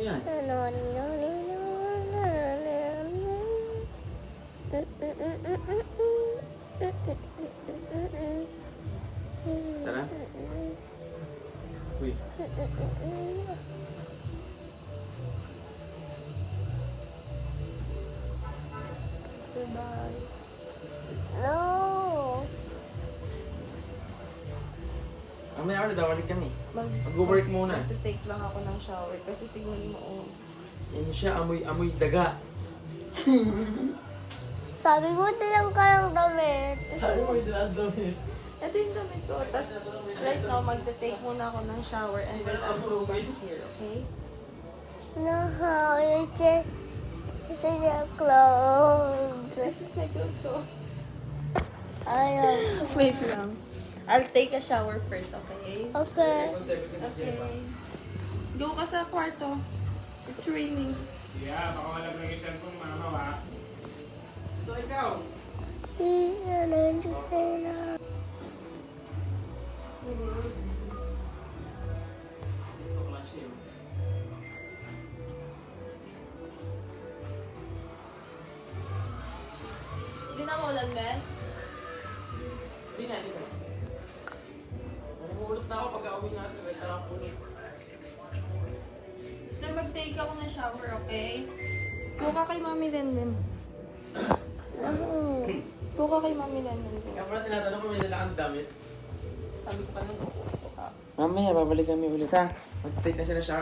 Yan. Tara. Uy. No. Mamaya ulit, dawalik kami. Mag-work muna. Mag-take lang ako ng shower kasi tignan mo, oh. Yan siya, amoy daga. Sabi mo lang ka ng damit. Sabi mo, hindi na damit. Ito yung damit ko. Tapos, right now, mag-take muna ako ng shower and then I'll go back here, okay? No, it's in your clothes. This is my clothes, so... Ayaw. Wait lang. I'll take a shower first, okay? Okay. Okay. Go ka sa kwarto. It's raining. Yeah, baka malaglag yung cellphone, mama, ha? Ito, ikaw. Hindi na maulan, Ben? Hindi na. Namumulot na ako pag-awin natin. Wait lang po. Basta mag-take ako ng shower, okay? Go ka kay Mami Lenlen. Go ka kay Mami Lenlen. Kaya pala tinatanong ko, may dala kang damit. Sabi ko pa nung uupo ka. Mamaya, babalik kami ulit ha. Mag-take na siya ng shower.